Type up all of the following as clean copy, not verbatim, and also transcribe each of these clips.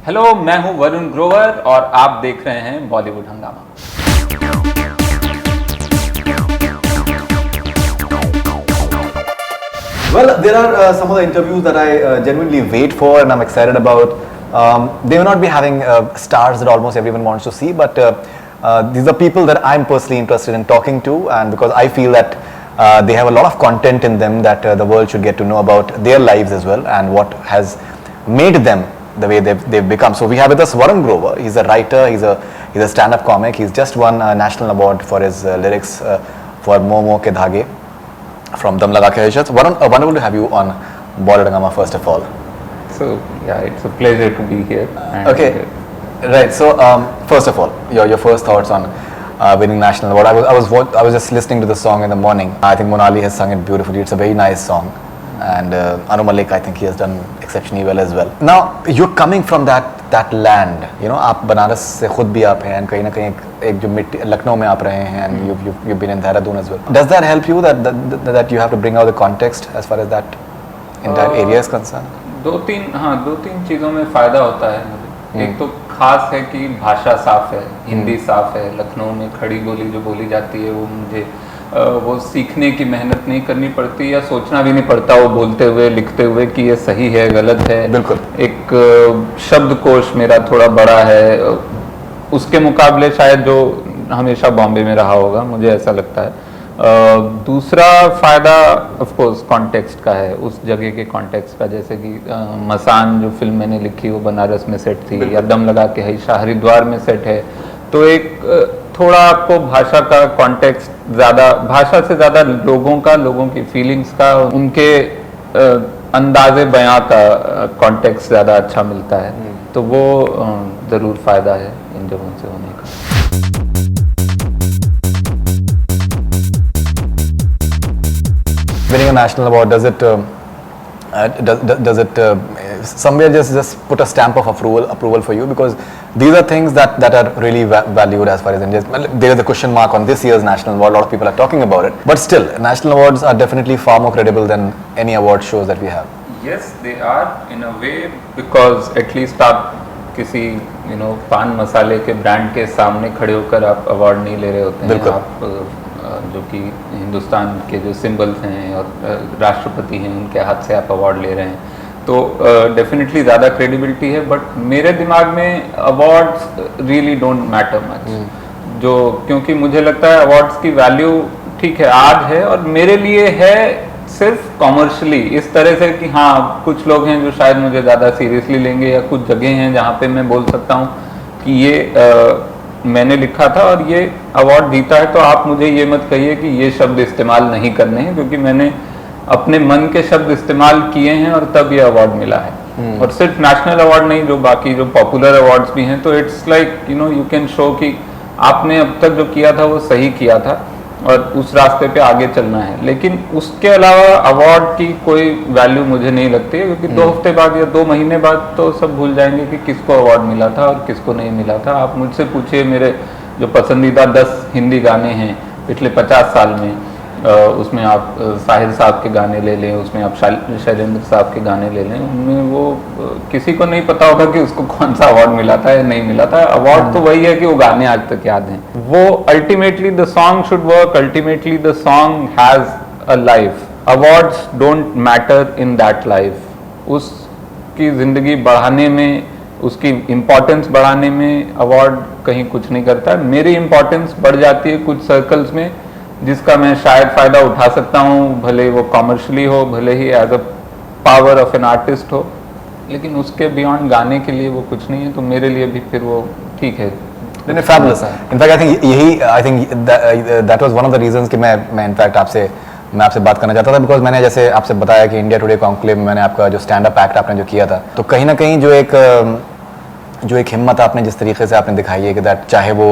Hello, मैं हूं वरुण ग्रोवर और आप देख रहे हैं बॉलीवुड हंगामा। Well, there are some of the interviews that I genuinely wait for and I'm excited about. They may not be having stars that almost everyone wants to see, but these are people that I'm personally interested in talking to, and because I feel that they have a lot of content in them that the world should get to know about their lives as well and what has made them the way they've become. So we have with us Varun Grover. He's a writer, he's a stand-up comic. He's just won a national award for his lyrics for Momo Ke Dhage from Dam Laga Ke Ishq. Varun, wonderful to have you on Bollywood Hungama first of all. So yeah, it's a pleasure to be here. Okay, right. So first of all, your first thoughts on winning national award. I was just listening to the song in the morning. I think Monali has sung it beautifully. It's a very nice song, and Anu Malik, I think he has done exceptionally well as well. Now you're coming from that land, you know. आप बनारस से खुद भी आप हैं, and कहीं ना कहीं एक जो मिट्टी लखनऊ में आप रहे हैं, and you've been in Dehradun as well. Does that help you that you have to bring out the context as far as that entire area is concerned? दो तीन चीज़ों में फ़ायदा होता है मुझे। एक तो खास है कि भाषा साफ है, हिंदी साफ है। लखनऊ में खड़ी बोली जो बोली जाती है वो मुझे वो सीखने की मेहनत नहीं करनी पड़ती या सोचना भी नहीं पड़ता वो बोलते हुए लिखते हुए कि ये सही है गलत है। बिल्कुल। एक शब्दकोश मेरा थोड़ा बड़ा है उसके मुकाबले शायद जो हमेशा बॉम्बे में रहा होगा, मुझे ऐसा लगता है। दूसरा फ़ायदा ऑफ कोर्स कॉन्टेक्स्ट का है, उस जगह के कॉन्टेक्स्ट का। जैसे कि मसान जो फिल्म मैंने लिखी वो बनारस में सेट थी, या दम लगा के हईशा हरिद्वार में सेट है। तो एक थोड़ा आपको भाषा का कॉन्टेक्स्ट ज़्यादा, भाषा से ज़्यादा लोगों की फीलिंग्स का, उनके अंदाज़े बयां का कॉन्टेक्स्ट ज़्यादा अच्छा मिलता है। तो वो ज़रूर फ़ायदा है इन जगहों से होने का। Winning a national award, does it somewhere just put a stamp of approval for you? Because these are things that are really valued as far as India. There is a question mark on this year's national award. A lot of people are talking about it, but still, national awards are definitely far more credible than any award shows that we have. Yes, they are in a way, because at least आप किसी पान मसाले के brand के सामने खड़े होकर आप अवार्ड नहीं ले रहे होते हैं। आप जो कि हिंदुस्तान के जो सिंबल्स हैं और राष्ट्रपति हैं उनके हाथ से आप अवार्ड ले रहे हैं, तो डेफिनेटली ज़्यादा क्रेडिबिलिटी है। बट मेरे दिमाग में awards really don't matter much, जो क्योंकि मुझे लगता है अवार्ड्स की वैल्यू ठीक है आज है और मेरे लिए है सिर्फ कॉमर्शियली, इस तरह से कि हाँ कुछ लोग हैं जो शायद मुझे ज़्यादा सीरियसली लेंगे, या कुछ जगह हैं जहाँ पे मैं बोल सकता हूँ कि ये मैंने लिखा था और ये अवार्ड जीता है, तो आप मुझे ये मत कहिए कि ये शब्द इस्तेमाल नहीं करने हैं, क्योंकि मैंने अपने मन के शब्द इस्तेमाल किए हैं और तब ये अवार्ड मिला है। और सिर्फ नेशनल अवार्ड नहीं, जो बाकी जो पॉपुलर अवार्ड्स भी हैं, तो it's like you can show कि आपने अब तक जो किया था वो सही किया था और उस रास्ते पे आगे चलना है। लेकिन उसके अलावा अवार्ड की कोई वैल्यू मुझे नहीं लगती है, क्योंकि 2 हफ्ते बाद या 2 महीने बाद तो सब भूल जाएंगे कि किसको अवार्ड मिला था और किसको नहीं मिला था। आप मुझसे पूछिए मेरे जो पसंदीदा 10 हिंदी गाने हैं पिछले 50 साल में, उसमें आप साहिर साहब के गाने ले लें, उसमें आप शैलेंद्र साहब के गाने ले लें, उनमें वो किसी को नहीं पता होगा कि उसको कौन सा अवार्ड मिला था या नहीं मिला था। अवार्ड तो वही है कि वो गाने आज तक याद हैं। वो ultimately the song should work, ultimately the song has a life. Awards don't matter in that life. उसकी ज़िंदगी बढ़ाने में, उसकी इम्पोर्टेंस बढ़ाने में अवार्ड कहीं कुछ नहीं करता है। मेरी इम्पोर्टेंस बढ़ जाती है कुछ सर्कल्स में, जिसका मैं शायद फ़ायदा उठा सकता हूँ, भले वो कॉमर्शियली हो, भले ही as a power of an artist हो, लेकिन उसके बियॉन्ड गाने के लिए वो कुछ नहीं है। तो मेरे लिए भी फिर वो ठीक है। Fabulous. In fact I think that was one of the reasons कि मैं इनफैक्ट आपसे बात करना चाहता था, बिकॉज मैंने जैसे आपसे बताया कि इंडिया टुडे कॉन्क्लेव में मैंने आपका जो स्टैंड अप एक्ट आपने जो किया था, तो कहीं ना कहीं जो एक हिम्मत आपने जिस तरीके से आपने दिखाई है कि दैट चाहे वो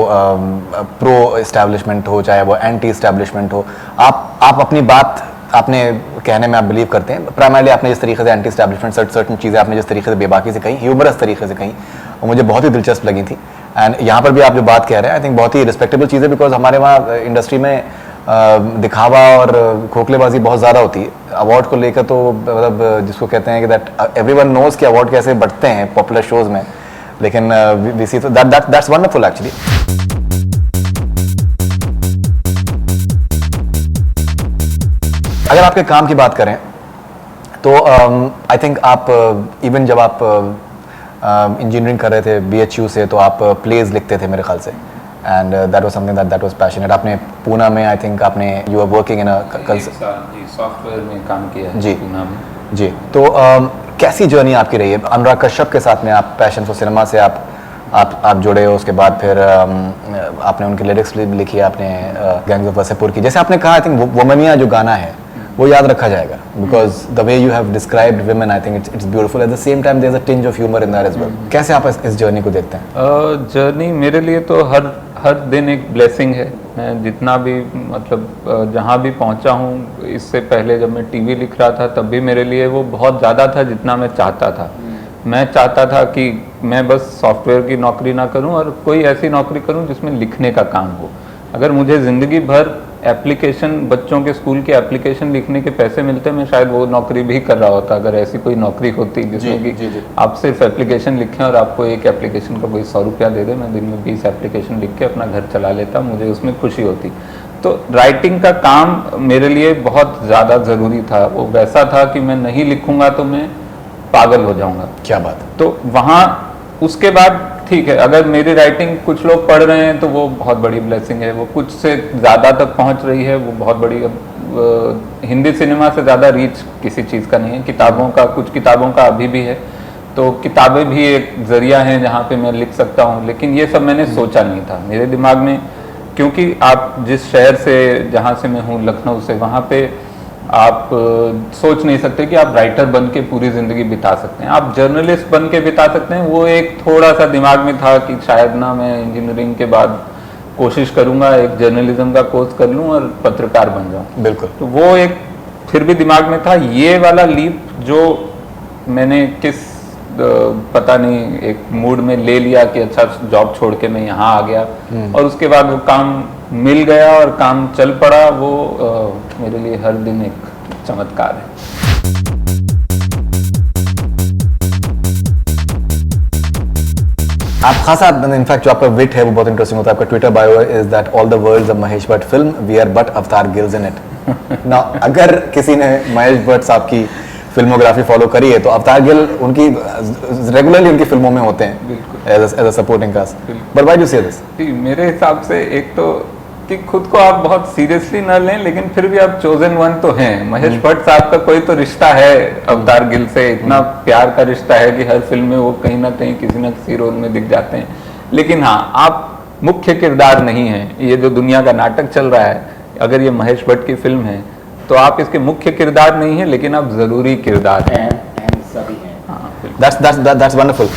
प्रो इस्टेब्लिशमेंट हो चाहे वो एंटी इस्टेब्लिशमेंट हो, आप अपनी बात आपने कहने में आप बिलीव करते हैं। प्राइमरली आपने जिस तरीके से एंटी इस्टेब्लिशमेंट सर्टन चीज़ें आपने जिस तरीके से बेबाकी से कही, ह्यूमरस तरीके से कही, वो मुझे बहुत ही दिलचस्प लगी थी। एंड यहाँ पर भी आप जो बात कह रहे हैं आई थिंक बहुत ही रिस्पेक्टेबल चीज़ है, बिकॉज हमारे वहाँ इंडस्ट्री में दिखावा और खोखलेबाजी बहुत ज़्यादा होती है अवार्ड को लेकर। तो मतलब जिसको कहते हैं कि दैट एवरीवन नोज कि अवार्ड कैसे बढ़ते हैं पॉपुलर शोज़ में, लेकिन we see that's wonderful actually. अगर आपके काम की बात करें तो आई थिंक आप इवन जब आप इंजीनियरिंग कर रहे थे BHU से, तो आप प्लेज लिखते थे मेरे ख्याल से, and that was something that was passionate. आपने पूना में आई थिंक आपने you are working in G software में काम किया है जी पूना में। जी, तो कैसी जर्नी आपकी रही है? अनुराग कश्यप के साथ में आप पैशन फॉर सिनेमा से आप जुड़े हो, उसके बाद फिर आपने उनकी लिरिक्स भी लिखी, आपने गैंग्स ऑफ वासेपुर की, जैसे आपने कहा आई थिंक वोमनिया जो गाना है वो याद रखा जाएगा, because the way you have described women I think it's beautiful, at the same time there is a tinge of humour in that as well. कैसे आप इस जर्नी को देखते हैं? जर्नी मेरे लिए तो हर दिन एक ब्लेसिंग है। मैं जितना भी मतलब जहाँ भी पहुँचा हूँ, इससे पहले जब मैं टीवी लिख रहा था तब भी मेरे लिए वो बहुत ज़्यादा था जितना मैं चाहता था। मैं चाहता था कि मैं बस सॉफ्टवेयर की नौकरी ना करूं और कोई ऐसी नौकरी करूं जिसमें लिखने का काम हो। अगर मुझे ज़िंदगी भर एप्लीकेशन, बच्चों के स्कूल के एप्लीकेशन लिखने के पैसे मिलते, मैं शायद वो नौकरी भी कर रहा होता। अगर ऐसी कोई नौकरी होती जिसमें कि आप सिर्फ एप्लीकेशन लिखें और आपको एक एप्लीकेशन का कोई 100 रुपया दे दे, मैं दिन में 20 एप्लीकेशन लिख के अपना घर चला लेता, मुझे उसमें खुशी होती। तो राइटिंग का काम मेरे लिए बहुत ज़्यादा ज़रूरी था। वो वैसा था कि मैं नहीं लिखूंगा तो मैं पागल हो जाऊंगा। क्या बात है। तो वहाँ उसके बाद ठीक है, अगर मेरी राइटिंग कुछ लोग पढ़ रहे हैं तो वो बहुत बड़ी ब्लेसिंग है, वो कुछ से ज़्यादा तक पहुँच रही है, वो बहुत बड़ी। हिंदी सिनेमा से ज़्यादा रीच किसी चीज़ का नहीं है। किताबों का, कुछ किताबों का अभी भी है, तो किताबें भी एक जरिया है जहाँ पे मैं लिख सकता हूँ, लेकिन ये सब मैंने सोचा नहीं था मेरे दिमाग में। क्योंकि आप जिस शहर से, जहाँ से मैं हूँ लखनऊ से, वहाँ पे आप सोच नहीं सकते कि आप राइटर बन के पूरी ज़िंदगी बिता सकते हैं, आप जर्नलिस्ट बन के बिता सकते हैं। वो एक थोड़ा सा दिमाग में था कि शायद ना मैं इंजीनियरिंग के बाद कोशिश करूंगा, एक जर्नलिज्म का कोर्स कर लूं और पत्रकार बन जाऊं। बिल्कुल। तो वो एक फिर भी दिमाग में था। ये वाला लीप जो मैंने पता नहीं एक मूड में ले लिया कि अच्छा जॉब छोड़ के मैं यहाँ आ गया, और उसके बाद वो काम मिल गया और काम चल पड़ा, वो मेरे लिए हर दिन एक चमत्कार है। आप खासा इनफैक्ट जो आपका विट है वो बहुत इंटरेस्टिंग होता है। आपका Twitter bio is that all the worlds of Mahesh Bhatt film, we are but avatar gills in it. ना अगर किसी ने महेश भट्ट साहब की फिल्मोग्राफी फॉलो करी है तो अवतार गिल उनकी रेगुलरली उनकी फिल्मों में होते हैं as a supporting cast. But why do say this? मेरे हिसाब से एक तो कि खुद को आप बहुत सीरियसली न लें, लेकिन फिर भी आप चोजन वन तो हैं। महेश भट्ट साहब का कोई तो रिश्ता है अवतार गिल से, इतना प्यार का रिश्ता है कि हर फिल्म में वो कहीं ना कहीं किसी न किसी रोल में दिख जाते हैं। लेकिन हाँ, आप मुख्य किरदार नहीं हैं। ये जो दुनिया का नाटक चल रहा है, अगर ये महेश भट्ट की फिल्म है तो आप इसके मुख्य किरदार नहीं है, लेकिन आप जरूरी किरदार हैं। सभी हैं। हाँ, that's wonderful.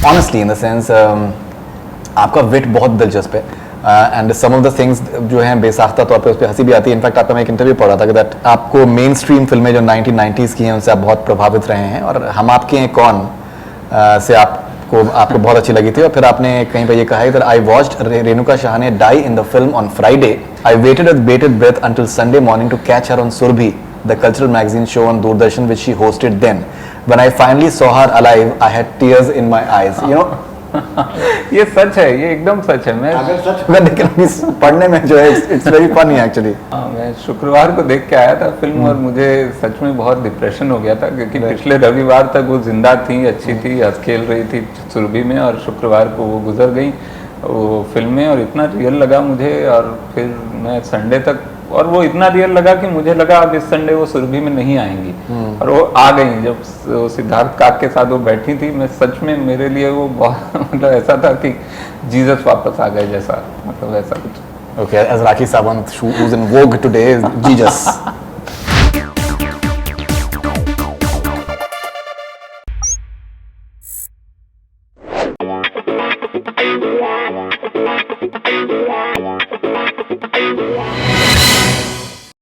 Honestly, in the sense, आपका विट बहुत दिलचस्प है, and some of the things जो हैं बेसाख्ता तौर पे उस पर हंसी भी आती है। इनफैक्ट आपका मैं एक इंटरव्यू पढ़ा था कि दैट आपको मेन स्ट्रीम फिल्में जो 1990s की हैं उनसे आप बहुत प्रभावित रहे हैं, और हम आपके हैं कौन से आपको बहुत अच्छी लगी थी। और फिर आपने कहीं पे ये कहा है that I watched Renuka Shahane die in the film on Friday, I waited with bated breath until Sunday morning to catch her on Surabhi, the cultural magazine show on Doordarshan which she hosted then. When I finally saw her alive, I had tears in my eyes. You know, ये सच है, ये एकदम सच है। मैं लेकिन पढ़ने में जो है it's very funny actually. मैं शुक्रवार को देख के आया था फिल्म, और मुझे सच में बहुत डिप्रेशन हो गया था, क्योंकि पिछले रविवार तक वो जिंदा थी, अच्छी थी, हंस खेल रही थी सुरभि में, और शुक्रवार को वो गुजर गई वो फिल्म में, और इतना रियल लगा मुझे। और फिर मैं संडे तक, और वो इतना रियल लगा कि मुझे लगा अब इस संडे वो सुरभि में नहीं आएंगी, और वो आ गई। जब वो सिद्धार्थ काक के साथ वो बैठी थी, मैं सच में, मेरे लिए वो बहुत मतलब ऐसा था कि जीसस वापस आ गए जैसा, मतलब ऐसा कुछ। Okay, as Rakhi Sawant, who's in vogue today, is Jesus.